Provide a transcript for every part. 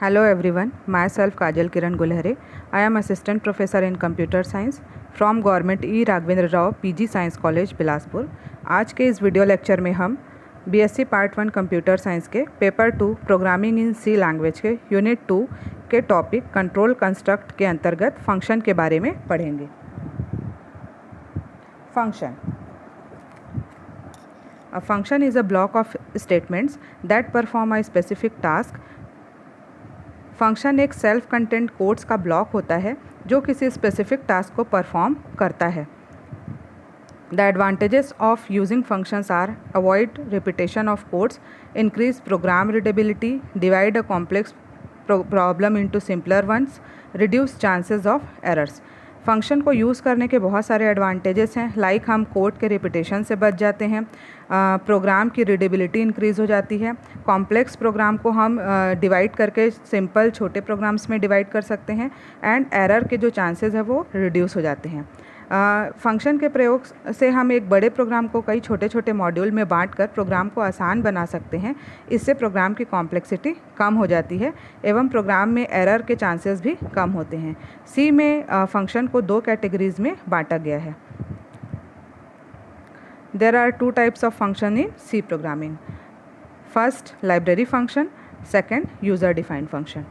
Hello everyone, myself Kajal Kiran Gulhare. I am Assistant Professor in Computer Science from Government E. Raghavendra Rao PG Science College Bilaspur. आज के इस video lecture में हम BSc part 1 computer science के paper 2 programming in C language के unit 2 के topic control construct के अंतर्गत फंक्शन के बारे में पढ़ेंगे। Function A function is a block of statements that perform a specific task. Function एक सेल्फ कंटेंट कोड्स का ब्लॉक होता है जो किसी स्पेसिफिक टास्क को परफॉर्म करता है। The advantages of using functions are avoid repetition of codes, increase program readability, divide a complex problem into simpler ones, reduce chances of errors. Function को use करने के बहुत सारे एडवांटेजेस हैं, लाइक हम कोड के रिपीटेशन से बच जाते हैं, प्रोग्राम की रीडेबिलिटी इंक्रीज़ हो जाती है, कॉम्प्लेक्स प्रोग्राम को हम डिवाइड करके सिंपल छोटे प्रोग्राम्स में डिवाइड कर सकते हैं, एंड एरर के जो चांसेस है वो रिड्यूस हो जाते हैं। फंक्शन के प्रयोग से हम एक बड़े प्रोग्राम को कई छोटे छोटे मॉड्यूल में बांटकर प्रोग्राम को आसान बना सकते हैं। इससे प्रोग्राम की कॉम्प्लेक्सिटी कम हो जाती है एवं प्रोग्राम में एरर के चांसेस भी कम होते हैं। सी में फंक्शन को दो कैटेगरीज में बांटा गया है। There are two types of function in C programming. First, library function. Second, user-defined function.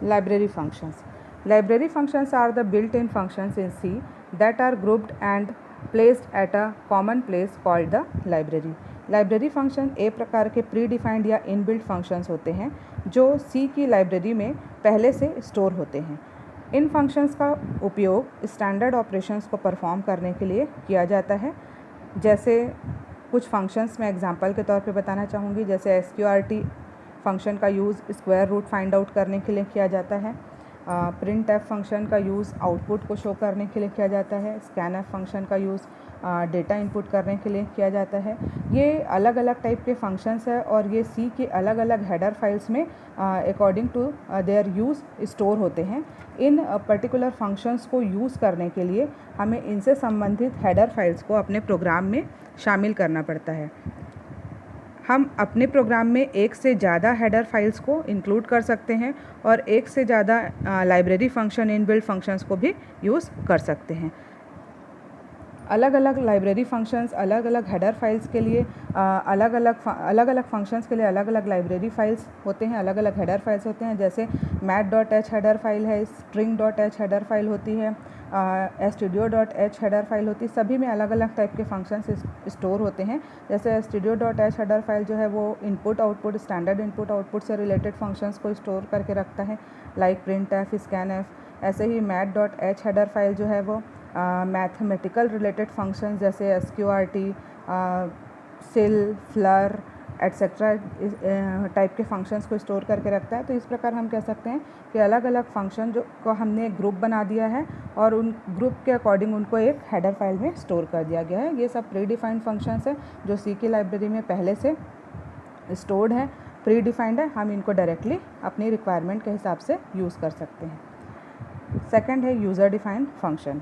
Library functions. Library functions are the built-in functions in C that are grouped and placed at a common place called the library. Library function एक प्रकार के pre defined या inbuilt functions होते हैं जो सी की library में पहले से स्टोर होते हैं। इन फंक्शंस का उपयोग स्टैंडर्ड ऑपरेशंस को परफॉर्म करने के लिए किया जाता है। जैसे कुछ फंक्शंस मैं एग्जांपल के तौर पे बताना चाहूँगी, जैसे SQRT फंक्शन का use square root find out करने के लिए किया जाता है। प्रिंट एफ फंक्शन का यूज़ आउटपुट को शो करने के लिए किया जाता है। स्कैन एफ फंक्शन का यूज़ डेटा इनपुट करने के लिए किया जाता है। ये अलग अलग टाइप के फंक्शंस है और ये सी के अलग अलग हेडर फाइल्स में according to their use store होते हैं। इन पर्टिकुलर फंक्शंस को यूज़ करने के लिए हमें इनसे संबंधित हेडर फाइल्स को अपने प्रोग्राम में शामिल करना पड़ता है। हम अपने प्रोग्राम में एक से ज़्यादा हेडर फाइल्स को इंक्लूड कर सकते हैं और एक से ज़्यादा लाइब्रेरी फंक्शन इनबिल्ट फंक्शंस को भी यूज़ कर सकते हैं। अलग अलग लाइब्रेरी फंक्शंस अलग अलग हेडर फाइल्स के लिए अलग अलग फंक्शंस के लिए अलग अलग लाइब्रेरी फाइल्स होते हैं, अलग अलग हेडर फाइल्स होते हैं। जैसे math.h हेडर फाइल है, string.h हेडर फाइल होती है, studio.h हेडर फाइल होती है। सभी में अलग अलग टाइप के फंक्शंस स्टोर होते हैं। जैसे studio.h हेडर फाइल जो है वो input output standard input output से रिलेटेड फंक्शंस को स्टोर करके रखता है, like print F, scan F. ऐसे ही math.h हेडर फाइल जो है वो मैथमेटिकल रिलेटेड फंक्शंस जैसे SQRT, सिल, फ्लर एट्सेट्रा टाइप के फंक्शंस को स्टोर करके रखता है। तो इस प्रकार हम कह सकते हैं कि अलग अलग फंक्शन जो को हमने एक ग्रुप बना दिया है और उन ग्रुप के अकॉर्डिंग उनको एक हेडर फाइल में स्टोर कर दिया गया है। ये सब प्री डिफाइंड फंक्शंस है जो सी की लाइब्रेरी में पहले से स्टोर्ड है, प्री डिफाइंड है। हम इनको डायरेक्टली अपनी रिक्वायरमेंट के हिसाब से यूज़ कर सकते हैं। सेकेंड है user defined function.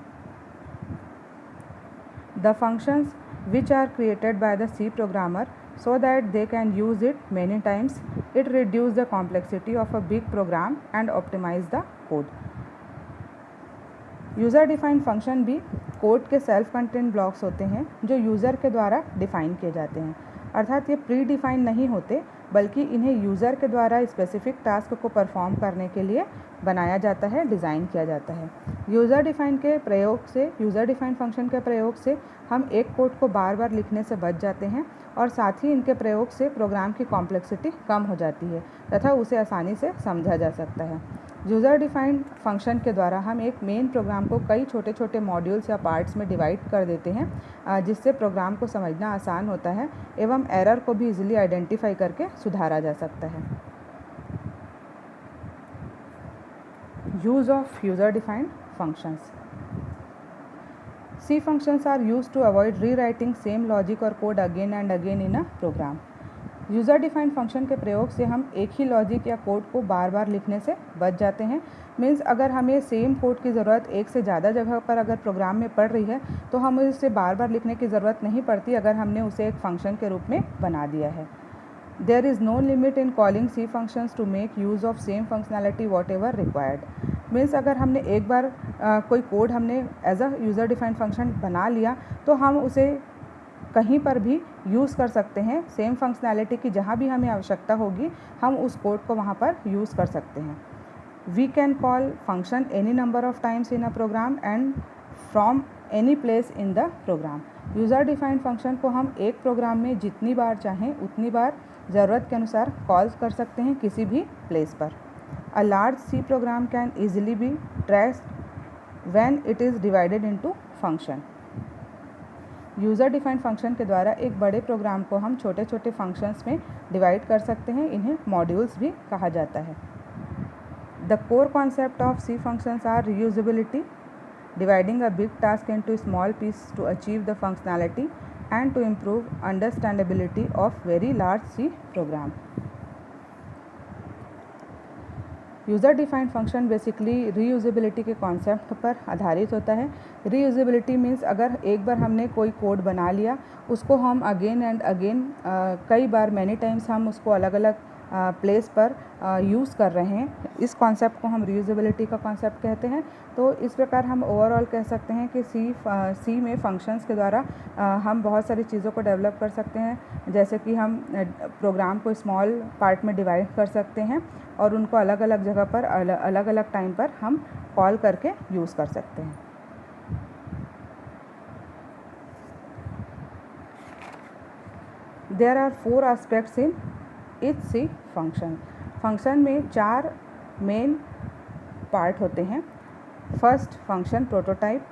The functions which are created by the C programmer so that they can use it many times, it reduce the complexity of a big program and optimize the code. User defined function भी code के self content blocks होते हैं जो user के द्वारा define किए जाते हैं। अर्थात ये प्री डिफाइन नहीं होते बल्कि इन्हें यूज़र के द्वारा स्पेसिफिक टास्क को परफॉर्म करने के लिए बनाया जाता है, डिज़ाइन किया जाता है। यूज़र डिफाइंड फंक्शन के प्रयोग से हम एक कोड को बार बार लिखने से बच जाते हैं और साथ ही इनके प्रयोग से प्रोग्राम की कॉम्प्लेक्सिटी कम हो जाती है तथा उसे आसानी से समझा जा सकता है। यूज़र डिफाइंड फंक्शन के द्वारा हम एक मेन प्रोग्राम को कई छोटे छोटे मॉड्यूल्स या पार्ट्स में डिवाइड कर देते हैं जिससे प्रोग्राम को समझना आसान होता है एवं एरर को भी इजीली आइडेंटिफाई करके सुधारा जा सकता है। Use of user defined functions. C functions are used to avoid rewriting same logic or code again and again in a program. User defined function के प्रयोग से हम एक ही लॉजिक या कोड को बार बार लिखने से बच जाते हैं। मीन्स अगर हमें सेम कोड की ज़रूरत एक से ज़्यादा जगह पर अगर प्रोग्राम में पड़ रही है तो हमें उसे बार बार लिखने की ज़रूरत नहीं पड़ती अगर हमने उसे एक फ़ंक्शन के रूप में बना दिया है। There is no limit in calling C functions to make use of same functionality whatever required. Means अगर हमने एक बार कोई कोड हमने as a user defined function बना लिया तो हम उसे कहीं पर भी यूज़ कर सकते हैं। सेम फंक्शनैलिटी की जहाँ भी हमें आवश्यकता होगी हम उस कोड को वहाँ पर यूज़ कर सकते हैं। We can call function any number of times in a program and from any place in the program. User defined function को हम एक प्रोग्राम में जितनी बार चाहें उतनी बार ज़रूरत के अनुसार कॉल कर सकते हैं किसी भी प्लेस पर। A large C program can easily be traced when it is divided into function. User defined function के द्वारा एक बड़े प्रोग्राम को हम छोटे छोटे फंक्शंस में डिवाइड कर सकते हैं। इन्हें मॉड्यूल्स भी कहा जाता है। The core concept of C functions are reusability, dividing a big task into small pieces to achieve the functionality and to improve understandability of very large C program. User defined function basically reusability के concept पर आधारित होता है। Reusability means अगर एक बार हमने कोई code बना लिया उसको हम अगेन एंड अगेन कई बार मैनी टाइम्स हम उसको अलग अलग प्लेस पर यूज़ कर रहे हैं, इस कॉन्सेप्ट को हम रीयूजेबिलिटी का कॉन्सेप्ट कहते हैं। तो इस प्रकार हम ओवरऑल कह सकते हैं कि सी में फंक्शंस के द्वारा हम बहुत सारी चीज़ों को डेवलप कर सकते हैं। जैसे कि हम प्रोग्राम को स्मॉल पार्ट में डिवाइड कर सकते हैं और उनको अलग अलग जगह पर अलग अलग टाइम पर हम कॉल करके यूज़ कर सकते हैं। There are 4 aspects in each C function. Function में 4 मेन पार्ट होते हैं। First, function prototype.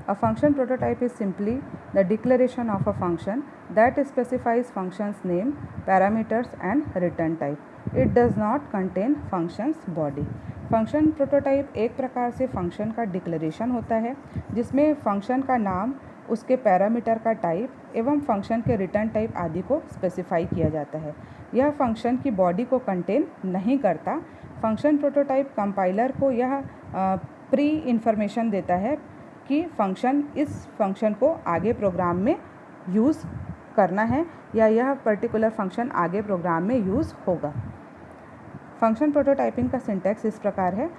A function prototype is simply the declaration of a function that specifies function's name, parameters and return type. It does not contain function's body. Function prototype एक प्रकार से function का declaration होता है जिसमें function का नाम, उसके पैरामीटर का टाइप एवं फंक्शन के रिटर्न टाइप आदि को स्पेसिफाई किया जाता है। यह फंक्शन की बॉडी को कंटेन नहीं करता। फंक्शन प्रोटोटाइप कंपाइलर को यह प्री इंफॉर्मेशन देता है कि इस फंक्शन को आगे प्रोग्राम में यूज़ करना है या यह पर्टिकुलर फंक्शन आगे प्रोग्राम में यूज़ होगा। फंक्शन प्रोटोटाइपिंग का सिंटैक्स इस प्रकार है: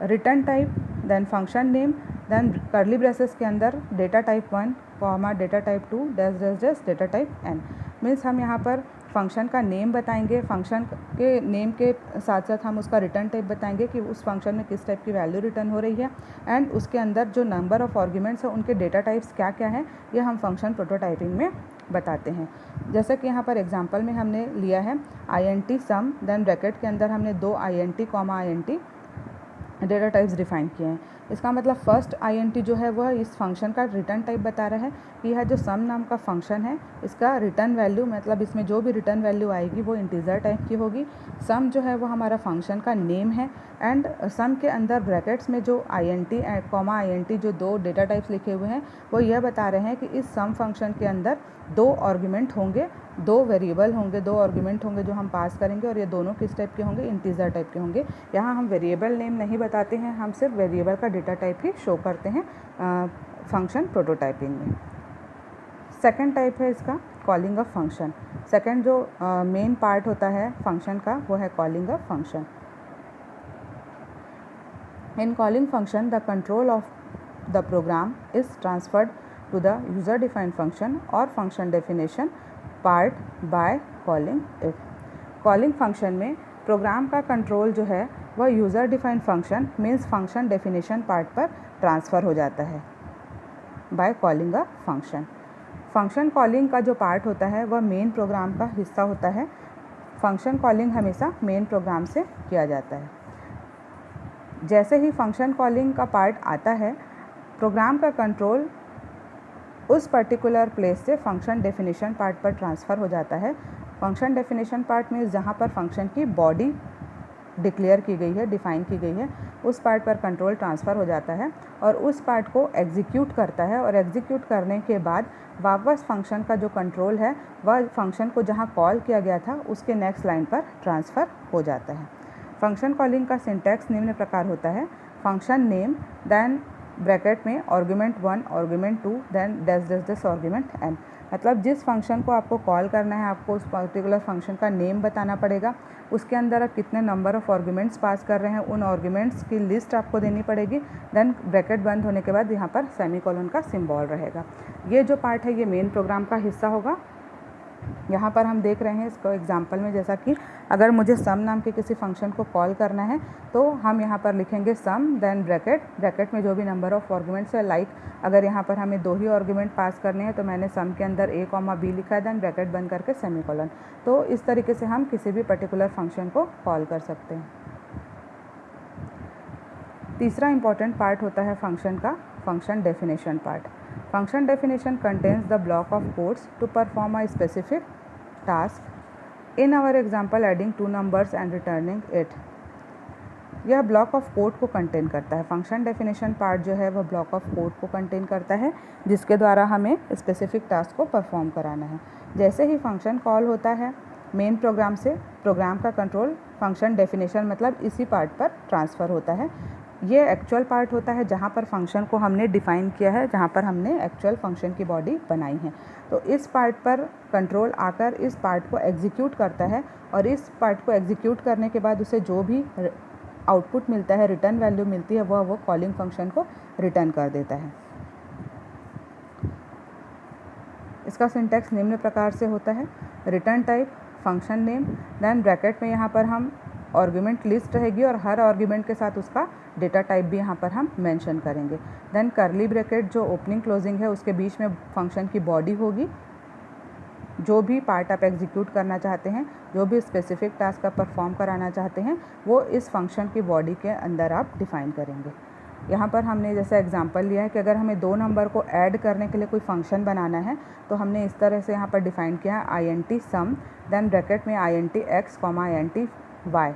return type, then function name, then curly braces के अंदर data type 1, comma data type 2, dash dash dash data type n। Means हम यहाँ पर फंक्शन का नेम बताएंगे, फंक्शन के नेम के साथ साथ हम उसका रिटर्न टाइप बताएंगे कि उस फंक्शन में किस टाइप की वैल्यू रिटर्न हो रही है, एंड उसके अंदर जो नंबर ऑफ आर्ग्यूमेंट्स हैं उनके डेटा टाइप्स क्या क्या हैं, ये हम फंक्शन प्रोटोटाइपिंग में बताते हैं। जैसे कि यहाँ पर एग्जांपल में हमने लिया है int सम, देन ब्रैकेट के अंदर हमने 2 int comma int data types define किए हैं। इसका मतलब फर्स्ट int जो है वह इस फंक्शन का रिटर्न टाइप बता रहा है कि यह जो सम नाम का फंक्शन है इसका रिटर्न वैल्यू, मतलब इसमें जो भी रिटर्न वैल्यू आएगी वो इंटीजर टाइप की होगी। सम जो है वो हमारा फंक्शन का नेम है, एंड सम के अंदर ब्रैकेट्स में जो int कॉमा int जो 2 डेटा टाइप्स लिखे हुए हैं वो यह बता रहे हैं कि इस सम फंक्शन के अंदर 2 आर्ग्यूमेंट होंगे, 2 वेरिएबल होंगे, 2 आर्ग्यूमेंट होंगे जो हम पास करेंगे, और ये दोनों किस टाइप के होंगे, इंटीजर टाइप के होंगे। यहाँ हम वेरिएबल नेम नहीं बताते हैं, हम सिर्फ वेरिएबल का डेटा टाइप ही शो करते हैं फंक्शन प्रोटोटाइपिंग में। सेकंड टाइप है इसका कॉलिंग अ फंक्शन। सेकंड जो मेन पार्ट होता है फंक्शन का वो है calling a function. In calling function the control of the program is transferred to the user defined function or function definition part by calling it. Calling function में programme का control जो है वह user defined function means function definition part पर transfer हो जाता है by calling a function. Function calling का जो पार्ट होता है वह मेन प्रोग्राम का हिस्सा होता है। फंक्शन कॉलिंग हमेशा मेन प्रोग्राम से किया जाता है। जैसे ही फंक्शन कॉलिंग का पार्ट आता है प्रोग्राम का कंट्रोल उस पर्टिकुलर प्लेस से फंक्शन डेफिनेशन पार्ट पर ट्रांसफ़र हो जाता है। फंक्शन डेफिनेशन पार्ट में जहाँ पर फंक्शन की बॉडी डिक्लेयर की गई है, डिफ़ाइन की गई है, उस पार्ट पर कंट्रोल ट्रांसफ़र हो जाता है और उस पार्ट को एग्जीक्यूट करता है और एग्जीक्यूट करने के बाद वापस फंक्शन का जो कंट्रोल है वह फंक्शन को जहाँ कॉल किया गया था उसके नेक्स्ट लाइन पर ट्रांसफ़र हो जाता है। फंक्शन कॉलिंग का सिंटैक्स निम्न प्रकार होता है: फंक्शन नेम, देन ब्रैकेट में argument 1, argument 2, then dash dash dash argument n। मतलब जिस फंक्शन को आपको कॉल करना है आपको उस पर्टिकुलर फंक्शन का नेम बताना पड़ेगा, उसके अंदर आप कितने नंबर ऑफ़ आर्गुमेंट्स पास कर रहे हैं उन आर्गुमेंट्स की लिस्ट आपको देनी पड़ेगी। देन ब्रैकेट बंद होने के बाद यहाँ पर सेमीकोलन का सिंबल रहेगा। ये जो पार्ट है ये मेन प्रोग्राम का हिस्सा होगा। यहाँ पर हम देख रहे हैं इसको एग्जांपल में, जैसा कि अगर मुझे सम नाम के किसी फंक्शन को कॉल करना है तो हम यहाँ पर लिखेंगे सम, देन ब्रैकेट में जो भी नंबर ऑफ़ आर्गुमेंट्स है, लाइक अगर यहाँ पर हमें 2 ही आर्गुमेंट पास करने हैं तो मैंने सम के अंदर a, b लिखा है, देन ब्रैकेट बंद करके सेमीकोलन। तो इस तरीके से हम किसी भी पर्टिकुलर फंक्शन को कॉल कर सकते हैं। तीसरा इंपॉर्टेंट पार्ट होता है फंक्शन का function definition part. Function definition contains the block of codes to perform a specific task. In our example adding 2 numbers and returning 8। यह ब्लॉक ऑफ कोड को कंटेन करता है। फंक्शन डेफिनेशन पार्ट जो है वह ब्लॉक ऑफ कोड को contain करता है जिसके द्वारा हमें स्पेसिफिक टास्क को परफॉर्म कराना है। जैसे ही फंक्शन कॉल होता है मेन प्रोग्राम से, प्रोग्राम का कंट्रोल फंक्शन डेफिनेशन मतलब इसी पार्ट पर ट्रांसफ़र होता है। ये एक्चुअल पार्ट होता है जहाँ पर फंक्शन को हमने डिफ़ाइन किया है, जहाँ पर हमने एक्चुअल फंक्शन की बॉडी बनाई है। तो इस पार्ट पर कंट्रोल आकर इस पार्ट को एग्जीक्यूट करता है और इस पार्ट को एग्जीक्यूट करने के बाद उसे जो भी आउटपुट मिलता है, रिटर्न वैल्यू मिलती है, वह कॉलिंग फंक्शन को रिटर्न कर देता है। इसका सिंटैक्स निम्न प्रकार से होता है: return type, function name, then bracket में यहाँ पर हम आर्गुमेंट लिस्ट रहेगी और हर आर्गुमेंट के साथ उसका डेटा टाइप भी यहाँ पर हम मेंशन करेंगे। देन कर्ली ब्रैकेट जो ओपनिंग क्लोजिंग है उसके बीच में फंक्शन की बॉडी होगी। जो भी पार्ट आप एग्जीक्यूट करना चाहते हैं, जो भी स्पेसिफिक टास्क आप परफॉर्म कराना चाहते हैं, वो इस फंक्शन की बॉडी के अंदर आप डिफ़ाइन करेंगे। यहाँ पर हमने जैसे एग्जांपल लिया है कि अगर हमें 2 नंबर को ऐड करने के लिए कोई फंक्शन बनाना है तो हमने इस तरह से यहाँ पर डिफ़ाइन किया है int sum, देन ब्रैकेट में int x, int y।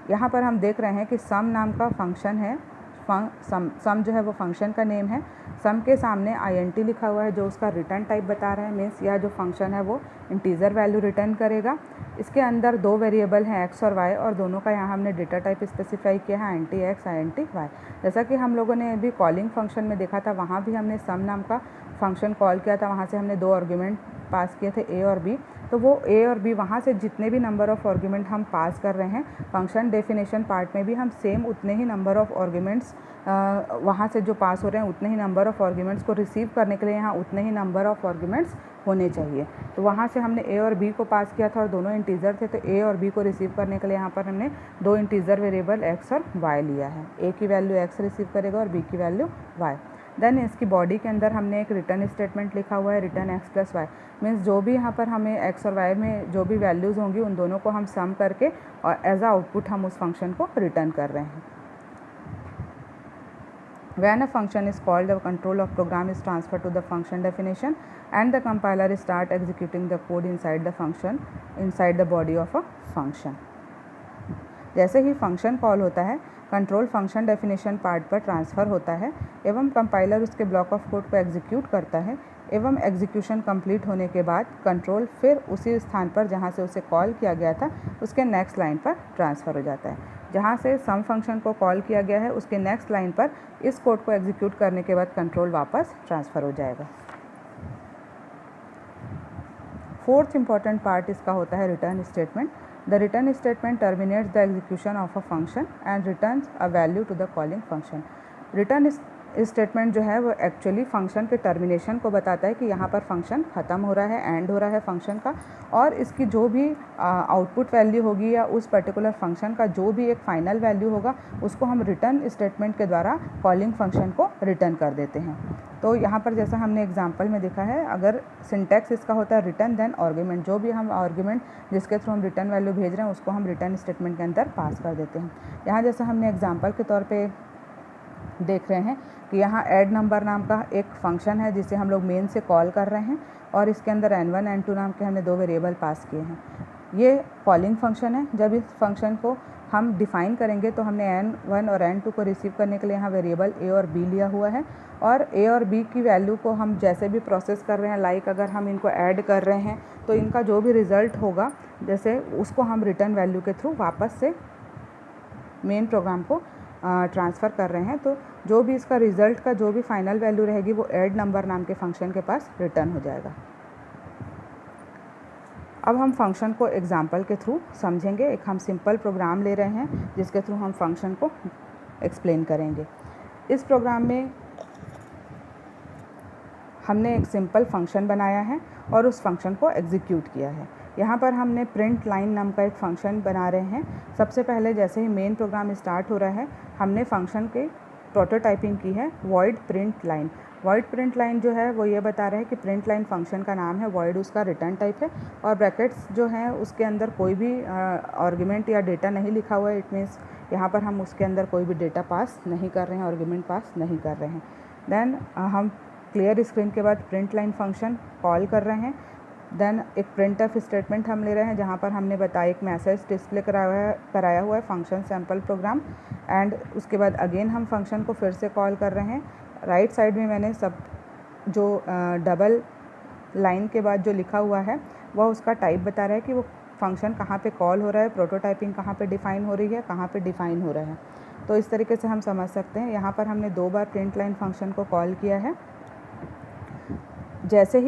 यहाँ पर हम देख रहे हैं कि सम नाम का फंक्शन है, सम जो है वो फंक्शन का नेम है। सम के सामने int लिखा हुआ है जो उसका रिटर्न टाइप बता रहा है, मीन्स यह जो फंक्शन है वो इंटीजर वैल्यू रिटर्न करेगा। इसके अंदर 2 वेरिएबल हैं x और y और दोनों का यहाँ हमने डेटा टाइप स्पेसिफाई किया है int x, int y। जैसा कि हम लोगों ने अभी कॉलिंग फंक्शन में देखा था, वहाँ भी हमने सम नाम का फंक्शन कॉल किया था, वहाँ से हमने 2 आर्गुमेंट पास किए थे a और b। तो वो a और b वहाँ से जितने भी नंबर ऑफ़ आर्गुमेंट हम पास कर रहे हैं, फंक्शन डेफिनेशन पार्ट में भी हम सेम उतने ही नंबर ऑफ़ आर्गुमेंट्स वहाँ से जो पास हो रहे हैं उतने ही नंबर ऑफ़ आर्गुमेंट्स को रिसीव करने के लिए यहाँ उतने ही नंबर ऑफ़ आर्गुमेंट्स होने चाहिए। तो वहाँ से हमने a और b को पास किया था और दोनों इंटीजर थे, तो a और b को रिसीव करने के लिए यहाँ पर हमने 2 इंटीजर वेरिएबल x और y लिया है। a की वैल्यू x रिसीव करेगा और b की वैल्यू y। देन इसकी बॉडी के अंदर हमने एक रिटर्न स्टेटमेंट लिखा हुआ है, return x plus y. Means जो भी यहाँ पर हमें x और y में जो भी वैल्यूज़ होंगी उन दोनों को हम सम करके और एज अ आउटपुट हम उस फंक्शन को रिटर्न कर रहे हैं। When a function is called, the control of program is transferred to the function definition and the compiler start executing the code inside the function, inside the body of a function. जैसे ही function call होता है control function definition part पर transfer होता है एवं compiler उसके block of code को execute करता है एवं एग्जीक्यूशन कंप्लीट होने के बाद कंट्रोल फिर उसी स्थान पर जहाँ से उसे कॉल किया गया था उसके नेक्स्ट लाइन पर ट्रांसफ़र हो जाता है। जहाँ से सम फंक्शन को कॉल किया गया है उसके नेक्स्ट लाइन पर इस कोड को एग्जीक्यूट करने के बाद कंट्रोल वापस ट्रांसफ़र हो जाएगा। फोर्थ इंपॉर्टेंट पार्ट इसका होता है return statement. The return statement terminates the execution of a function and returns a value to the calling function. Return statement जो है वो एक्चुअली फंक्शन के टर्मिनेशन को बताता है कि यहाँ पर फंक्शन ख़त्म हो रहा है, एंड हो रहा है फंक्शन का, और इसकी जो भी आउटपुट वैल्यू होगी या उस पर्टिकुलर फंक्शन का जो भी एक फाइनल वैल्यू होगा उसको हम रिटर्न स्टेटमेंट के द्वारा कॉलिंग फंक्शन को रिटर्न कर देते हैं। तो यहाँ पर जैसा हमने एग्जांपल में देखा है, अगर सिंटैक्स इसका होता है रिटर्न देन आर्गुमेंट, जो भी हम आर्गुमेंट जिसके थ्रू हम रिटर्न वैल्यू भेज रहे हैं उसको हम रिटर्न स्टेटमेंट के अंदर पास कर देते हैं। यहाँ जैसा हमने एग्जांपल के तौर पे देख रहे हैं कि यहाँ ऐड नंबर नाम का एक फंक्शन है जिसे हम लोग मेन से कॉल कर रहे हैं और इसके अंदर n1 n2 नाम के हमने 2 वेरिएबल पास किए हैं। ये कॉलिंग फंक्शन है। जब इस फंक्शन को हम डिफ़ाइन करेंगे तो हमने n1 और n2 को रिसीव करने के लिए यहाँ वेरिएबल a और b लिया हुआ है, और a और b की वैल्यू को हम जैसे भी प्रोसेस कर रहे हैं, लाइक अगर हम इनको ऐड कर रहे हैं तो इनका जो भी रिज़ल्ट होगा जैसे उसको हम रिटर्न वैल्यू के थ्रू वापस से मेन प्रोग्राम को ट्रांसफ़र कर रहे हैं। तो जो भी इसका रिज़ल्ट का जो भी फाइनल वैल्यू रहेगी वो ऐड नंबर नाम के फंक्शन के पास रिटर्न हो जाएगा। अब हम फंक्शन को एग्जाम्पल के थ्रू समझेंगे। एक हम सिंपल प्रोग्राम ले रहे हैं जिसके थ्रू हम फंक्शन को एक्सप्लेन करेंगे। इस प्रोग्राम में हमने एक सिंपल फंक्शन बनाया है और उस फंक्शन को एग्जीक्यूट किया है। यहाँ पर हमने प्रिंट लाइन नाम का एक फ़ंक्शन बना रहे हैं। सबसे पहले जैसे ही मेन प्रोग्राम स्टार्ट हो रहा है हमने फंक्शन की प्रोटोटाइपिंग की है void print line. Void print line जो है वो ये बता रहा है कि प्रिंट लाइन फंक्शन का नाम है, वॉइड उसका रिटर्न टाइप है, और ब्रैकेट्स जो हैं उसके अंदर कोई भी आर्गुमेंट या डेटा नहीं लिखा हुआ है। इट मीन्स यहाँ पर हम उसके अंदर कोई भी डेटा पास नहीं कर रहे हैं, आर्गुमेंट पास नहीं कर रहे हैं। देन हम क्लियर स्क्रीन के बाद प्रिंट लाइन फंक्शन कॉल कर रहे हैं। देन एक प्रिंटफ स्टेटमेंट हम ले रहे हैं जहाँ पर हमने बताया एक मैसेज डिस्प्ले कराया हुआ है फंक्शन सैम्पल प्रोग्राम, एंड उसके बाद अगेन हम फंक्शन को फिर से कॉल कर रहे हैं। राइट साइड में मैंने सब जो डबल लाइन के बाद जो लिखा हुआ है वह उसका टाइप बता रहा है कि वो फंक्शन कहाँ पे कॉल हो रहा है, प्रोटोटाइपिंग कहाँ पे डिफ़ाइन हो रही है, कहाँ पे डिफ़ाइन हो रहा है। तो इस तरीके से हम समझ सकते हैं। यहाँ पर हमने 2 बार प्रिंट लाइन फंक्शन को कॉल किया है। जैसे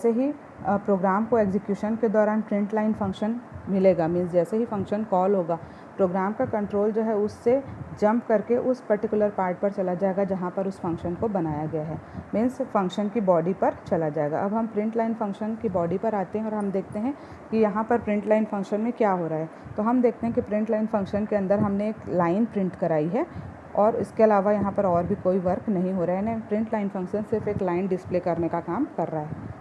ही प्रोग्राम को एग्जीक्यूशन के दौरान प्रिंट लाइन फंक्शन मिलेगा, मीन्स जैसे ही फंक्शन कॉल होगा प्रोग्राम का कंट्रोल जो है उससे जंप करके उस पर्टिकुलर पार्ट पर चला जाएगा जहाँ पर उस फंक्शन को बनाया गया है, मीन्स फंक्शन की बॉडी पर चला जाएगा। अब हम प्रिंट लाइन फंक्शन की बॉडी पर आते हैं और हम देखते हैं कि यहाँ पर प्रिंट लाइन फंक्शन में क्या हो रहा है। तो हम देखते हैं कि प्रिंट लाइन फंक्शन के अंदर हमने एक लाइन प्रिंट कराई है और इसके अलावा यहाँ पर और भी कोई वर्क नहीं हो रहा है। प्रिंट लाइन फंक्शन सिर्फ एक लाइन डिस्प्ले करने का काम कर रहा है।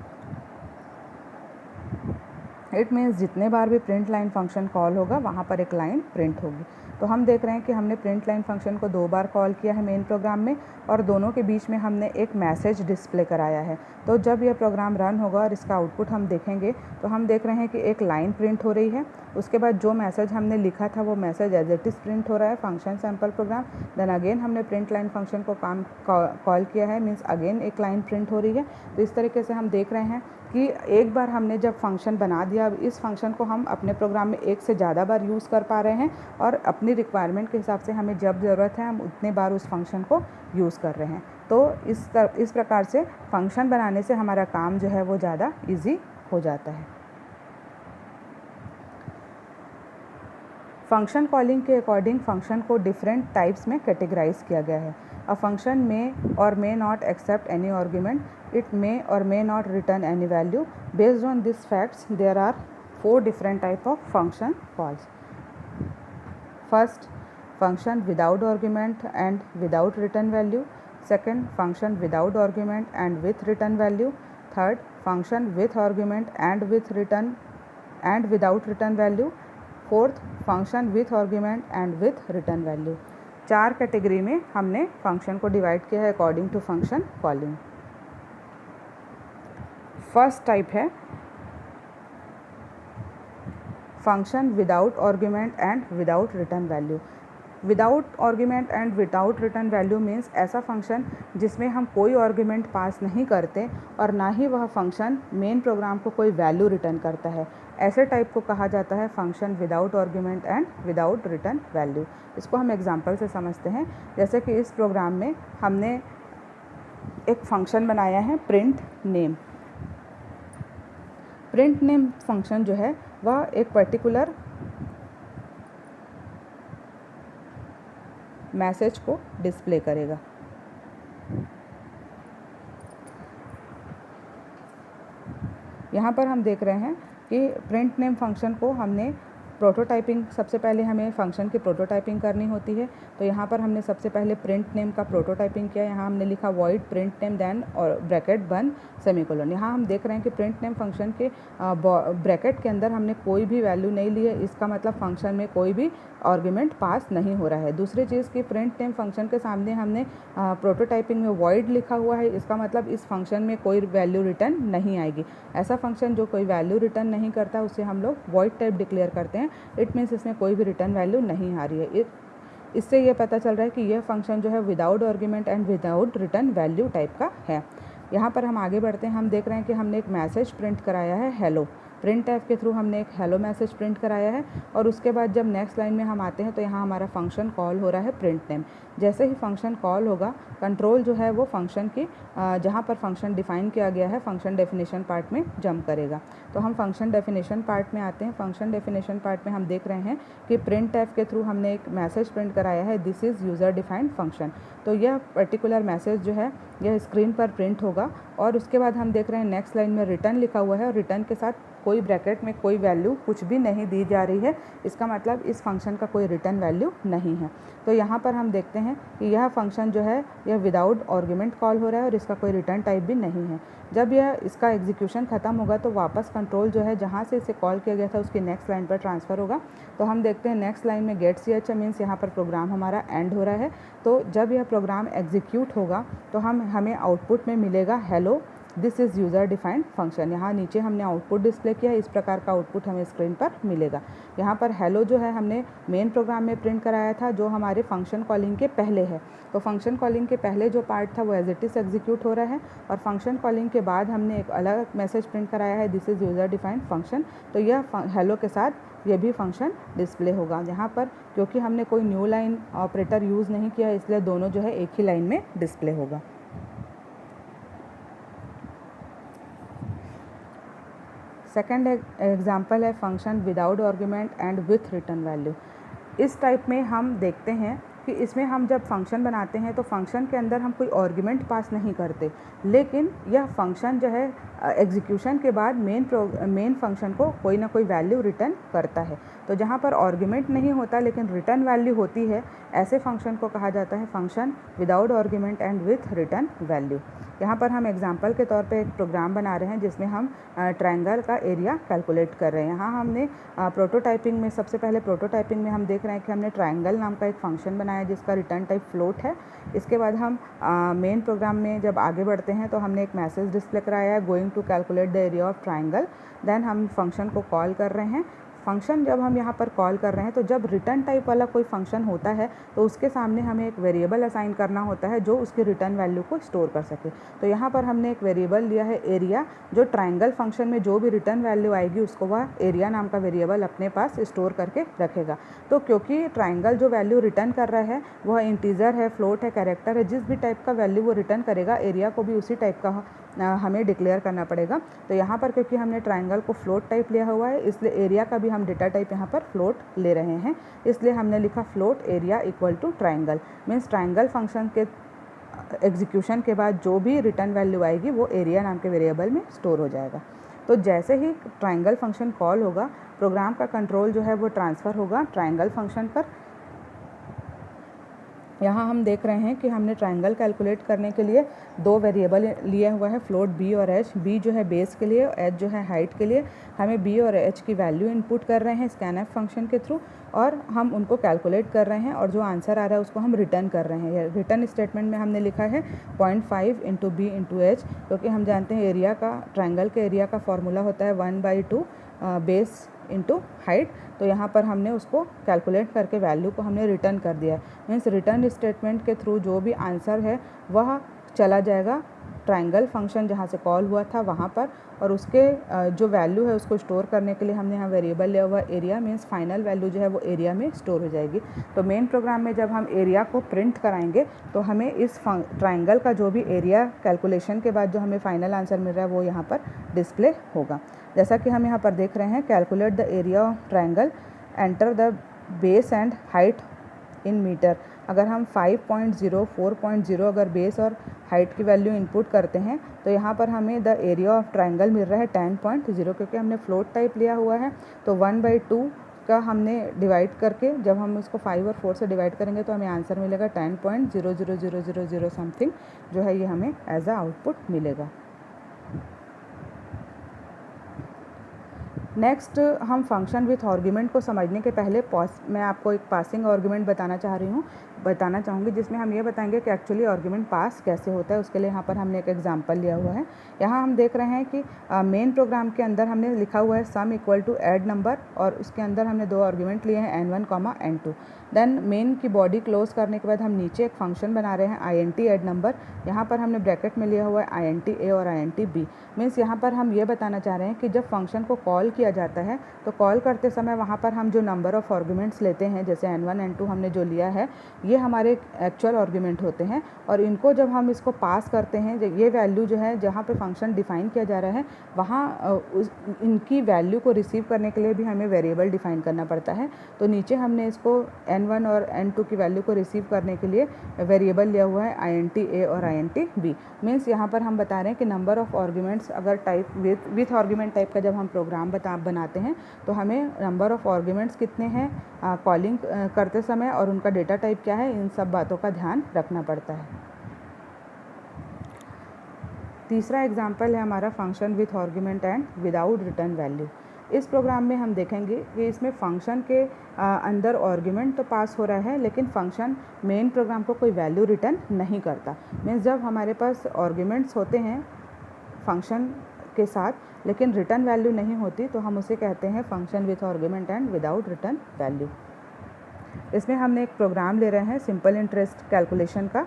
इट मीन्स जितने बार भी प्रिंट लाइन फंक्शन कॉल होगा वहाँ पर एक लाइन प्रिंट होगी। तो हम देख रहे हैं कि हमने प्रिंट लाइन फंक्शन को 2 बार कॉल किया है मेन प्रोग्राम में, और दोनों के बीच में हमने एक मैसेज डिस्प्ले कराया है। तो जब यह प्रोग्राम रन होगा और इसका आउटपुट हम देखेंगे तो हम देख रहे हैं कि एक लाइन प्रिंट हो रही है। उसके बाद जो मैसेज हमने लिखा था वो message as it is print हो रहा है function sample program. Then again हमने प्रिंट लाइन फंक्शन को कॉल किया है, मीन्स अगेन एक लाइन प्रिंट हो रही है। तो इस तरीके से हम देख रहे हैं कि एक बार हमने जब फंक्शन बना दिया, अब इस फंक्शन को हम अपने प्रोग्राम में एक से ज़्यादा बार यूज़ कर पा रहे हैं, और अपनी रिक्वायरमेंट के हिसाब से हमें जब ज़रूरत है हम उतने बार उस फंक्शन को यूज़ कर रहे हैं। तो इस प्रकार से फंक्शन बनाने से हमारा काम जो है वो ज़्यादा ईजी हो जाता है। फंक्शन कॉलिंग के अकॉर्डिंग फंक्शन को डिफरेंट टाइप्स में कैटेगराइज किया गया है। अ फंक्शन मे और may not accept any argument, it may or may not return any value. Based on these facts, there are 4 different type of function calls. First, function without argument and without return value. Second, function without argument and with return value. Third, function with argument and with return and without return value. Fourth, function with argument and with return value. 4 category में हमने function को divide किया है according to function calling. First type है function without argument and without return value. Without argument and without return value means ऐसा function जिसमें हम कोई आर्गुमेंट पास नहीं करते और ना ही वह फंक्शन मेन प्रोग्राम को कोई वैल्यू रिटर्न करता है। ऐसे टाइप को कहा जाता है function without argument and without return value. इसको हम एग्जांपल से समझते हैं। जैसे कि इस प्रोग्राम में हमने एक फंक्शन बनाया है print name. Print name function जो है वह एक पर्टिकुलर मैसेज को डिस्प्ले करेगा। यहाँ पर हम देख रहे हैं कि प्रिंट नेम फंक्शन को हमने प्रोटोटाइपिंग, सबसे पहले हमें फंक्शन की प्रोटोटाइपिंग करनी होती है। तो यहाँ पर हमने सबसे पहले प्रिंट नेम का प्रोटोटाइपिंग किया। यहाँ हमने लिखा वॉइड प्रिंट नेम देन और ब्रैकेट बन सेमीकोलन। यहाँ हम देख रहे हैं कि प्रिंट नेम फंक्शन के ब्रैकेट के अंदर हमने कोई भी वैल्यू नहीं ली है। इसका मतलब फंक्शन में कोई भी आर्गुमेंट पास नहीं हो रहा है। दूसरी चीज़ कि प्रिंट नेम फंक्शन के सामने हमने प्रोटोटाइपिंग में वॉइड लिखा हुआ है, इसका मतलब इस फंक्शन में कोई वैल्यू रिटर्न नहीं आएगी। ऐसा फंक्शन जो कोई वैल्यू रिटर्न नहीं करता उसे हम लोग वॉइड टाइप डिक्लेयर करते हैं। इट मीन्स इसमें कोई भी रिटर्न वैल्यू नहीं आ रही है। इससे ये पता चल रहा है कि यह फंक्शन जो है without argument and without return value type का है। यहाँ पर हम आगे बढ़ते हैं। हम देख रहे हैं कि हमने एक मैसेज प्रिंट कराया है हेलो, प्रिंट एफ के थ्रू हमने एक हेलो मैसेज प्रिंट कराया है। और उसके बाद जब नेक्स्ट लाइन में हम आते हैं तो यहाँ हमारा फंक्शन कॉल हो रहा है प्रिंट नेम। जैसे ही फंक्शन कॉल होगा, कंट्रोल जो है वो फंक्शन की जहाँ पर फंक्शन डिफाइन किया गया है फंक्शन डेफिनेशन पार्ट में जंप करेगा। तो हम फंक्शन डेफिनेशन पार्ट में आते हैं। फंक्शन डेफिनेशन पार्ट में हम देख रहे हैं कि प्रिंट एफ के थ्रू हमने एक मैसेज प्रिंट कराया है, this is user defined function. तो यह पर्टिकुलर मैसेज जो है यह स्क्रीन पर प्रिंट होगा। और उसके बाद हम देख रहे हैं नेक्स्ट लाइन में रिटर्न लिखा हुआ है और रिटर्न के साथ कोई ब्रैकेट में कोई वैल्यू कुछ भी नहीं दी जा रही है। इसका मतलब इस फंक्शन का कोई रिटर्न वैल्यू नहीं है। तो यहाँ पर हम देखते हैं कि यह फंक्शन जो है यह विदाउट आर्गुमेंट कॉल हो रहा है और इसका कोई रिटर्न टाइप भी नहीं है। जब यह इसका एग्जीक्यूशन ख़त्म होगा तो वापस कंट्रोल जो है जहाँ से इसे कॉल किया गया था उसकी नेक्स्ट लाइन पर ट्रांसफ़र होगा। तो हम देखते हैं नेक्स्ट लाइन में गेट ch मीन्स यहाँ पर प्रोग्राम हमारा एंड हो रहा है। तो जब यह प्रोग्राम एग्जीक्यूट होगा तो हमें आउटपुट में मिलेगा hello this is user defined function. यहाँ नीचे हमने आउटपुट डिस्प्ले किया है, इस प्रकार का आउटपुट हमें स्क्रीन पर मिलेगा। यहाँ पर हेलो जो है हमने मेन प्रोग्राम में प्रिंट कराया था जो हमारे फंक्शन कॉलिंग के पहले है। तो फंक्शन कॉलिंग के पहले जो पार्ट था वो एज इट इज़ एग्जीक्यूट हो रहा है और फंक्शन कॉलिंग के बाद हमने एक अलग मैसेज प्रिंट कराया है, this is user defined function. तो यह हेलो के साथ यह भी फंक्शन डिस्प्ले होगा। यहाँ पर क्योंकि हमने कोई न्यू लाइन ऑपरेटर यूज़ नहीं किया इसलिए दोनों जो है एक ही लाइन में डिस्प्ले होगा। सेकेंड एग्जाम्पल है function without argument and with return value. इस टाइप में हम देखते हैं कि इसमें हम जब फंक्शन बनाते हैं तो फंक्शन के अंदर हम कोई आर्गुमेंट पास नहीं करते, लेकिन यह फंक्शन जो है एग्जीक्यूशन के बाद मेन फंक्शन को कोई ना कोई वैल्यू रिटर्न करता है। तो जहाँ पर आर्गुमेंट नहीं होता लेकिन रिटर्न वैल्यू होती है, ऐसे फंक्शन को कहा जाता है function without argument and with return value. यहाँ पर हम एग्जांपल के तौर पे एक प्रोग्राम बना रहे हैं जिसमें हम ट्रायंगल का एरिया कैलकुलेट कर रहे हैं। यहाँ हमने प्रोटोटाइपिंग में सबसे पहले प्रोटोटाइपिंग में हम देख रहे हैं कि हमने ट्रायंगल नाम का एक फंक्शन बनाया जिसका रिटर्न टाइप फ्लोट है। इसके बाद हम मेन प्रोग्राम में जब आगे बढ़ते हैं तो हमने एक मैसेज डिस्प्ले कराया है going to calculate the area of triangle. Then हम फंक्शन को कॉल कर रहे हैं। फंक्शन जब हम यहाँ पर कॉल कर रहे हैं तो जब रिटर्न टाइप वाला कोई फंक्शन होता है तो उसके सामने हमें एक वेरिएबल असाइन करना होता है जो उसकी रिटर्न वैल्यू को स्टोर कर सके। तो यहाँ पर हमने एक वेरिएबल लिया है एरिया, जो ट्रायंगल फंक्शन में जो भी रिटर्न वैल्यू आएगी उसको वह एरिया नाम का वेरिएबल अपने पास स्टोर करके रखेगा। तो क्योंकि ट्रायंगल जो वैल्यू रिटर्न कर रहा है वह इंटीजर है, फ्लोट है, कैरेक्टर है, जिस भी टाइप का वैल्यू वो रिटर्न करेगा एरिया को भी उसी टाइप का हमें डिक्लेयर करना पड़ेगा। तो यहाँ पर क्योंकि हमने ट्रायंगल को फ्लोट टाइप लिया हुआ है इसलिए एरिया का भी हम डेटा टाइप यहाँ पर फ्लोट ले रहे हैं, इसलिए हमने लिखा float area equal to triangle. Means triangle function के एग्जीक्यूशन के बाद जो भी रिटर्न वैल्यू आएगी वो एरिया नाम के वेरिएबल में स्टोर हो जाएगा। तो जैसे ही ट्रायंगल फंक्शन कॉल होगा प्रोग्राम का कंट्रोल जो है वो ट्रांसफ़र होगा ट्रायंगल फंक्शन पर। यहाँ हम देख रहे हैं कि हमने ट्रायंगल कैलकुलेट करने के लिए दो वेरिएबल लिया हुआ है, फ्लोट बी और एच। बी जो है बेस के लिए, एच जो है हाइट के लिए। हमें बी और एच की वैल्यू इनपुट कर रहे हैं स्कैनएफ फंक्शन के थ्रू और हम उनको कैलकुलेट कर रहे हैं और जो आंसर आ रहा है उसको हम रिटर्न कर रहे हैं। रिटर्न स्टेटमेंट में हमने लिखा है 0.5 इंटू बी इंटू एच, क्योंकि हम जानते हैं एरिया का, ट्रायंगल के एरिया का फॉर्मूला होता है 1/2 बेस इंटू हाइट। तो यहाँ पर हमने उसको कैलकुलेट करके वैल्यू को हमने रिटर्न कर दिया है। मीन्स रिटर्न स्टेटमेंट के थ्रू जो भी आंसर है वह चला जाएगा ट्रायंगल फंक्शन जहाँ से कॉल हुआ था वहाँ पर, और उसके जो वैल्यू है उसको स्टोर करने के लिए हमने यहाँ वेरिएबल लिया हुआ एरिया। मीन्स फाइनल वैल्यू जो है वो एरिया में स्टोर हो जाएगी। तो मेन प्रोग्राम में जब हम एरिया को प्रिंट कराएंगे तो हमें इस ट्रायंगल का जो भी एरिया कैलकुलेशन के बाद जो हमें फाइनल आंसर मिल रहा है वो यहाँ पर डिस्प्ले होगा। जैसा कि हम यहाँ पर देख रहे हैं, calculate the area of triangle, enter the base and height in meter. अगर हम 5.0, 4.0 अगर बेस और हाइट की वैल्यू इनपुट करते हैं तो यहाँ पर हमें द एरिया ऑफ ट्रायंगल मिल रहा है 10.0, क्योंकि हमने फ्लोट टाइप लिया हुआ है। तो 1/2 का हमने डिवाइड करके जब हम इसको 5 और 4 से डिवाइड करेंगे तो हमें आंसर मिलेगा 10.00000 समथिंग, जो है ये हमें एज अ आउटपुट मिलेगा। नेक्स्ट हम फंक्शन विथ आर्गुमेंट को समझने के पहले मैं आपको एक पासिंग आर्गुमेंट बताना चाहूँगी, जिसमें हम ये बताएंगे कि एक्चुअली आर्गुमेंट पास कैसे होता है। उसके लिए यहाँ पर हमने एक एग्जांपल लिया हुआ है। यहाँ हम देख रहे हैं कि मेन प्रोग्राम के अंदर हमने लिखा हुआ है sum equal to add number, और उसके अंदर हमने दो आर्गुमेंट लिए हैं n1, n2। देन मेन की बॉडी क्लोज करने के बाद हम नीचे एक फंक्शन बना रहे हैं int ऐड नंबर। यहाँ पर हमने ब्रैकेट में लिया हुआ है int a और int b। मीन्स यहाँ पर हम ये बताना चाह रहे हैं कि जब फंक्शन को कॉल किया जाता है तो कॉल करते समय वहाँ पर हम जो नंबर ऑफ़ आर्गुमेंट्स लेते हैं, जैसे n1 n2 हमने जो लिया है, ये हमारे एक्चुअल आर्गुमेंट होते हैं। और इनको जब हम इसको पास करते हैं, ये वैल्यू जो है जहाँ पे फंक्शन डिफ़ाइन किया जा रहा है वहाँ इनकी वैल्यू को रिसीव करने के लिए भी हमें वेरिएबल डिफ़ाइन करना पड़ता है। तो नीचे हमने इसको n1 और n2 की वैल्यू को रिसीव करने के लिए वेरिएबल लिया हुआ है int a और int b। मीन्स यहाँ पर हम बता रहे हैं कि नंबर ऑफ़ आर्गुमेंट्स अगर टाइप विथ आर्गुमेंट टाइप का जब हम प्रोग्राम बनाते हैं तो हमें नंबर ऑफ़ आर्गुमेंट्स कितने हैं कॉलिंग करते समय और उनका डेटा टाइप क्या है, इन सब बातों का ध्यान रखना पड़ता है। तीसरा एग्जाम्पल है हमारा function with argument and without return value. इस प्रोग्राम में हम देखेंगे कि इसमें फंक्शन के अंदर आर्गुमेंट तो पास हो रहा है, लेकिन फंक्शन मेन प्रोग्राम को कोई वैल्यू रिटर्न नहीं करता। मीन्स जब हमारे पास आर्गुमेंट्स होते हैं फंक्शन के साथ लेकिन रिटर्न वैल्यू नहीं होती, तो हम उसे कहते हैं function with argument and without return value. इसमें हमने एक प्रोग्राम ले रहे हैं सिंपल इंटरेस्ट कैलकुलेशन का,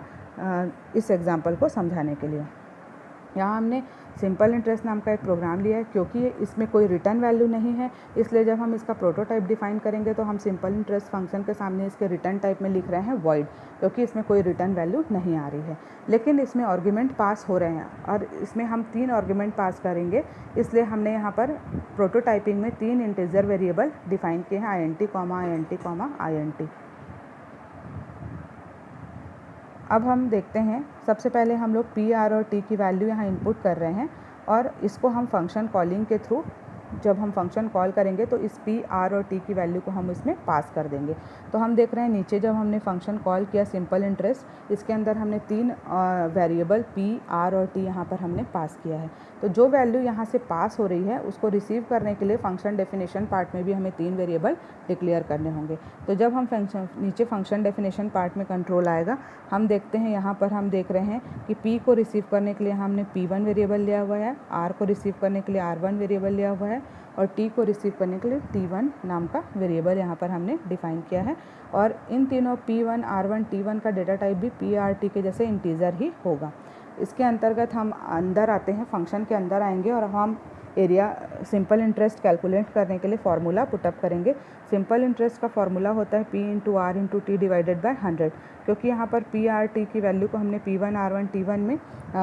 इस एग्जांपल को समझाने के लिए। यहाँ हमने सिंपल इंटरेस्ट नाम का एक प्रोग्राम लिया है। क्योंकि इसमें कोई रिटर्न वैल्यू नहीं है, इसलिए जब हम इसका प्रोटोटाइप डिफाइन करेंगे तो हम सिंपल इंटरेस्ट फंक्शन के सामने इसके रिटर्न टाइप में लिख रहे हैं वॉइड, क्योंकि इसमें कोई रिटर्न वैल्यू नहीं आ रही है। लेकिन इसमें आर्गुमेंट पास हो रहे हैं और इसमें हम 3 आर्गुमेंट पास करेंगे, इसलिए हमने यहाँ पर प्रोटोटाइपिंग में 3 इंटीजर वेरिएबल डिफाइन किए हैं int, int। अब हम देखते हैं, सबसे पहले हम लोग p, r और t की वैल्यू यहाँ इनपुट कर रहे हैं और इसको हम फंक्शन कॉलिंग के थ्रू जब हम फंक्शन कॉल करेंगे तो इस p, r और t की वैल्यू को हम इसमें पास कर देंगे। तो हम देख रहे हैं नीचे जब हमने फंक्शन कॉल किया सिंपल इंटरेस्ट, इसके अंदर हमने 3 वेरिएबल p, r और t यहाँ पर हमने पास किया है। तो जो वैल्यू यहाँ से पास हो रही है उसको रिसीव करने के लिए फंक्शन डेफिनेशन पार्ट में भी हमें 3 वेरिएबल डिक्लेयर करने होंगे। तो जब हम नीचे फंक्शन डेफिनेशन पार्ट में कंट्रोल आएगा, हम देखते हैं यहाँ पर हम देख रहे हैं कि p को रिसीव करने के लिए हमने p1 वेरिएबल लिया हुआ है, r को रिसीव करने के लिए r1 वेरिएबल लिया हुआ है और t को रिसीव करने के लिए t1 नाम का वेरिएबल यहाँ पर हमने डिफ़ाइन किया है। और इन तीनों p1, r1, t1 का डेटा टाइप भी p, r, t के जैसे इंटीजर ही होगा। इसके अंतर्गत हम अंदर आते हैं, फंक्शन के अंदर आएंगे और हम एरिया सिंपल इंटरेस्ट कैलकुलेट करने के लिए फार्मूला पुटअप करेंगे। सिंपल इंटरेस्ट का फार्मूला होता है p into r into t divided by 100। क्योंकि यहाँ पर p, r, t की वैल्यू को हमने p1, r1, t1 में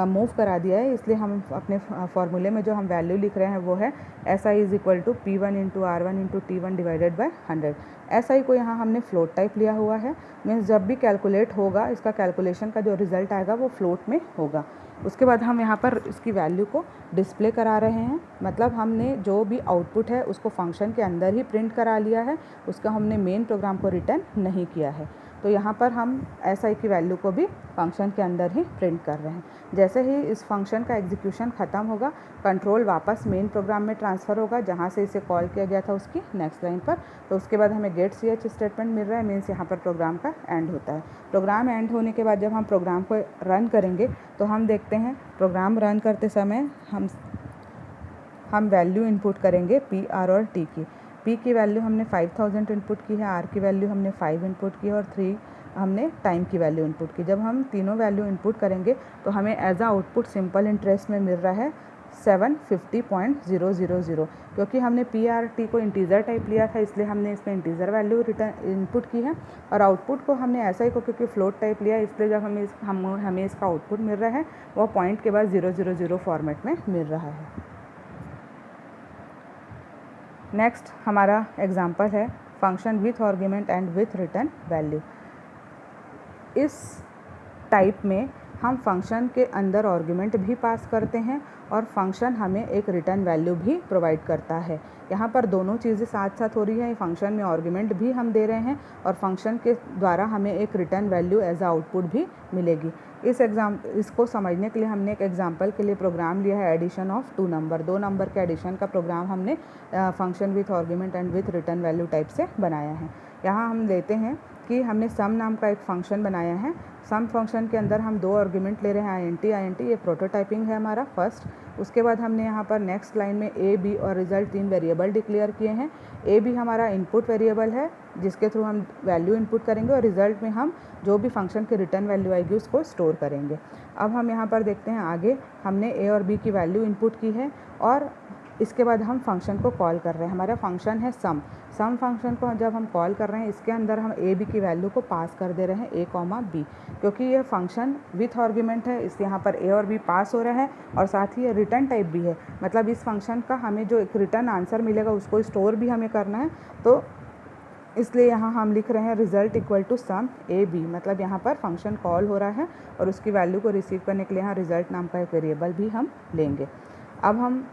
मूव करा दिया है, इसलिए हम अपने फार्मूले में जो हम वैल्यू लिख रहे हैं वो है SI is equal to p1 into r1 into t1 divided by 100। SI को यहाँ हमने फ्लोट टाइप लिया हुआ है, मीन्स जब भी कैलकुलेट होगा इसका कैलकुलेशन का जो रिज़ल्ट आएगा वो फ्लोट में होगा। उसके बाद हम यहाँ पर इसकी वैल्यू को डिस्प्ले करा रहे हैं, मतलब हमने जो भी आउटपुट है उसको फंक्शन के अंदर ही प्रिंट करा लिया है, उसका हमने मेन प्रोग्राम को रिटर्न नहीं किया है। तो यहाँ पर हम SI की वैल्यू को भी फंक्शन के अंदर ही प्रिंट कर रहे हैं। जैसे ही इस फंक्शन का एग्जीक्यूशन ख़त्म होगा, कंट्रोल वापस मेन प्रोग्राम में ट्रांसफ़र होगा जहाँ से इसे कॉल किया गया था उसकी नेक्स्ट लाइन पर। तो उसके बाद हमें गेट ch स्टेटमेंट मिल रहा है, मीन्स यहाँ पर प्रोग्राम का एंड होता है। प्रोग्राम एंड होने के बाद जब हम प्रोग्राम को रन करेंगे तो हम देखते हैं प्रोग्राम रन करते समय हम वैल्यू इनपुट करेंगे p, r और t की। p की वैल्यू हमने 5000 इनपुट की है, r की वैल्यू हमने 5 इनपुट की है और 3 हमने टाइम की वैल्यू इनपुट की। जब हम तीनों वैल्यू इनपुट करेंगे तो हमें एज आ आउटपुट सिंपल इंटरेस्ट में मिल रहा है 750.000। क्योंकि हमने p, r, t को इंटीजर टाइप लिया था इसलिए हमने इसमें इंटीजर वैल्यू रिटर्न इनपुट की है और आउटपुट को हमने ऐसा ही क्योंकि फ्लोट टाइप लिया इसलिए जब हमें इसका आउटपुट मिल रहा है वो पॉइंट के बाद 000 फॉर्मेट में मिल रहा है। नेक्स्ट हमारा एग्जांपल है function with argument and with return value. इस टाइप में हम फंक्शन के अंदर आर्गुमेंट भी पास करते हैं और फंक्शन हमें एक रिटर्न वैल्यू भी प्रोवाइड करता है। यहाँ पर दोनों चीज़ें साथ साथ हो रही है। फंक्शन में आर्गुमेंट भी हम दे रहे हैं और फंक्शन के द्वारा हमें एक रिटर्न वैल्यू एज आउटपुट भी मिलेगी। इसको समझने के लिए हमने एक एग्जांपल के लिए प्रोग्राम लिया है, एडिशन ऑफ 2 नंबर, 2 नंबर के एडिशन का प्रोग्राम हमने function with argument and with return value type से बनाया है। यहाँ हम लेते हैं कि हमने सम नाम का एक फंक्शन बनाया है। सम फंक्शन के अंदर हम 2 आर्गुमेंट ले रहे हैं, INT, ये प्रोटोटाइपिंग है हमारा फर्स्ट। उसके बाद हमने यहाँ पर नेक्स्ट लाइन में A, B और रिजल्ट 3 वेरिएबल डिक्लेयर किए हैं। A भी हमारा इनपुट वेरिएबल है जिसके थ्रू हम वैल्यू इनपुट करेंगे और रिजल्ट में हम जो भी फंक्शन की रिटर्न वैल्यू आएगी उसको स्टोर करेंगे। अब हम यहाँ पर देखते हैं आगे हमने A और B की वैल्यू इनपुट की है और इसके बाद हम फंक्शन को कॉल कर रहे हैं। हमारा फंक्शन है सम फंक्शन को जब हम कॉल कर रहे हैं इसके अंदर हम A, B की वैल्यू को पास कर दे रहे हैं A, B, क्योंकि ये फंक्शन विथ आर्गुमेंट है इसलिए यहाँ पर A और B पास हो रहे हैं और साथ ही ये रिटर्न टाइप भी है। मतलब इस फंक्शन का हमें जो एक रिटर्न आंसर मिलेगा उसको स्टोर भी हमें करना है, तो इसलिए यहाँ हम लिख रहे हैं result equal to sum A, B। मतलब यहाँ पर फंक्शन कॉल हो रहा है और उसकी वैल्यू को रिसीव करने के लिए यहाँ रिजल्ट नाम का एक वेरिएबल भी हम लेंगे। अब हम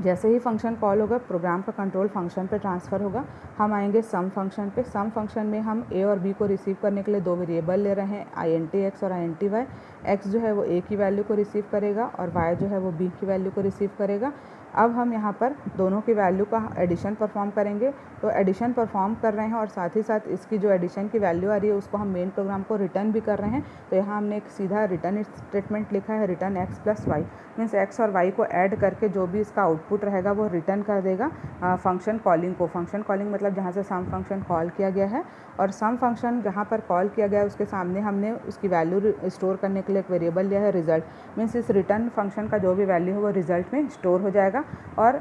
जैसे ही फंक्शन कॉल होगा प्रोग्राम का कंट्रोल फंक्शन पे ट्रांसफ़र होगा। हम आएंगे सम फंक्शन पे। सम फंक्शन में हम A और B को रिसीव करने के लिए 2 वेरिएबल ले रहे हैं, INT_x और INT_y। x जो है वो A की वैल्यू को रिसीव करेगा और y जो है वो B की वैल्यू को रिसीव करेगा। अब हम यहाँ पर दोनों की वैल्यू का एडिशन परफॉर्म करेंगे, तो एडिशन परफॉर्म कर रहे हैं और साथ ही साथ इसकी जो एडिशन की वैल्यू आ रही है उसको हम मेन प्रोग्राम को रिटर्न भी कर रहे हैं। तो यहाँ हमने एक सीधा रिटर्न स्टेटमेंट लिखा है, return x + y, means x और y को ऐड करके जो भी इसका आउटपुट रहेगा वो रिटर्न कर देगा फंक्शन कॉलिंग को। फंक्शन कॉलिंग मतलब जहाँ से सम फंक्शन कॉल किया गया है और सम फंक्शन जहाँ पर कॉल किया गया है उसके सामने हमने उसकी वैल्यू स्टोर करने के लिए एक वेरिएबल लिया है रिजल्ट, मीन्स इस रिटर्न फंक्शन का जो भी वैल्यू है वो रिजल्ट में स्टोर हो जाएगा। और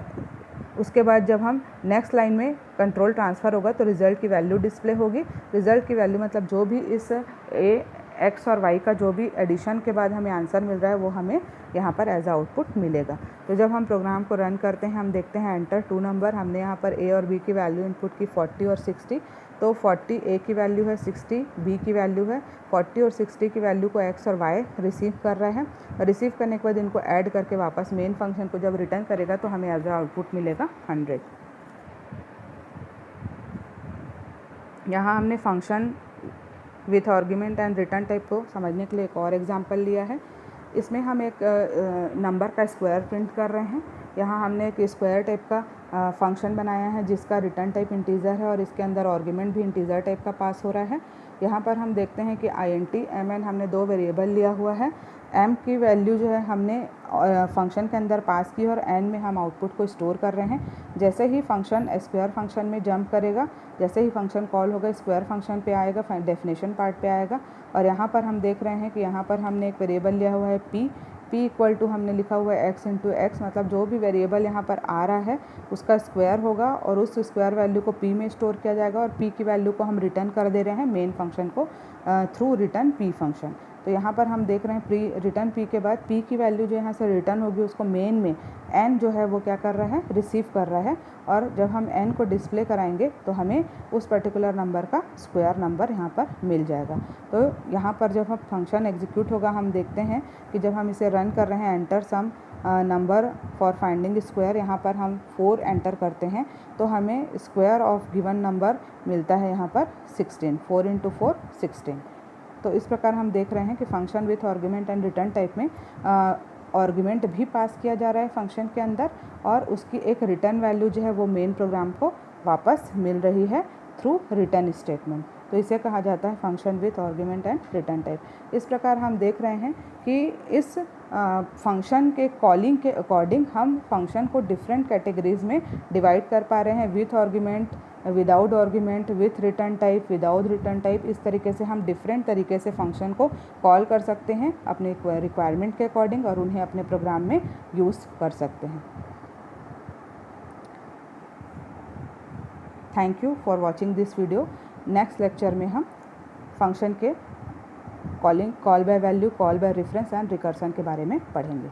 उसके बाद जब हम नेक्स्ट लाइन में कंट्रोल ट्रांसफ़र होगा तो रिज़ल्ट की वैल्यू डिस्प्ले होगी। रिज़ल्ट की वैल्यू मतलब जो भी इस x और y का जो भी एडिशन के बाद हमें आंसर मिल रहा है वो हमें यहाँ पर एज आउटपुट मिलेगा। तो जब हम प्रोग्राम को रन करते हैं हम देखते हैं एंटर 2 नंबर। हमने यहाँ पर A और B की वैल्यू इनपुट की 40 और 60, तो 40 A की वैल्यू है, 60 B की वैल्यू है। 40 और 60 की वैल्यू को x और y रिसीव कर रहे हैं। रिसीव करने के बाद इनको ऐड करके वापस मेन फंक्शन को जब रिटर्न करेगा तो हमें एज आउटपुट मिलेगा 100। यहाँ हमने function with argument and return type को समझने के लिए एक और एग्जांपल लिया है। इसमें हम एक नंबर का स्क्वायर प्रिंट कर रहे हैं। यहाँ हमने एक स्क्वायर टाइप का फंक्शन बनाया है जिसका रिटर्न टाइप इंटीजर है और इसके अंदर आर्गुमेंट भी इंटीजर टाइप का पास हो रहा है। यहाँ पर हम देखते हैं कि INT mn हमने 2 वेरिएबल लिया हुआ है। m की वैल्यू जो है हमने फंक्शन के अंदर पास की और n में हम आउटपुट को स्टोर कर रहे हैं। जैसे ही फंक्शन स्क्वायर फंक्शन में जंप करेगा, जैसे ही फंक्शन कॉल होगा स्क्वायर फंक्शन पे आएगा, डेफिनेशन पार्ट पे आएगा। और यहाँ पर हम देख रहे हैं कि यहाँ पर हमने एक वेरिएबल लिया हुआ है p इक्वल टू हमने लिखा हुआ है x × x, मतलब जो भी वेरिएबल यहाँ पर आ रहा है उसका स्क्वायर होगा और उस स्क्वायर वैल्यू को p में स्टोर किया जाएगा और p की वैल्यू को हम रिटर्न कर दे रहे हैं मेन फंक्शन को थ्रू रिटर्न p फंक्शन। तो यहाँ पर हम देख रहे हैं रिटर्न p के बाद p की वैल्यू जो यहाँ से रिटर्न होगी उसको मेन में n जो है वो क्या कर रहा है, रिसीव कर रहा है। और जब हम n को डिस्प्ले कराएंगे तो हमें उस पर्टिकुलर नंबर का स्क्वायर नंबर यहाँ पर मिल जाएगा। तो यहाँ पर जब हम फंक्शन एग्जीक्यूट होगा हम देखते हैं कि जब हम इसे रन कर रहे हैं enter some number for finding square, यहाँ पर हम 4 एंटर करते हैं तो हमें स्क्वायर ऑफ गिवन नंबर मिलता है यहाँ पर 16, 4 × 4 16। तो इस प्रकार हम देख रहे हैं कि function with argument and return type में आर्गुमेंट भी पास किया जा रहा है फंक्शन के अंदर और उसकी एक रिटर्न वैल्यू जो है वो मेन प्रोग्राम को वापस मिल रही है थ्रू रिटर्न स्टेटमेंट। तो इसे कहा जाता है function with argument and return type. इस प्रकार हम देख रहे हैं कि इस फंक्शन के कॉलिंग के अकॉर्डिंग हम फंक्शन को डिफरेंट कैटेगरीज में डिवाइड कर पा रहे हैं, with argument, without argument, with return type, without return type. इस तरीके से हम डिफरेंट तरीके से फंक्शन को कॉल कर सकते हैं अपने रिक्वायरमेंट के अकॉर्डिंग और उन्हें अपने प्रोग्राम में यूज़ कर सकते हैं। Thank you for watching this video. Next lecture में हम फंक्शन के calling, call by value, call by reference and recursion के बारे में पढ़ेंगे।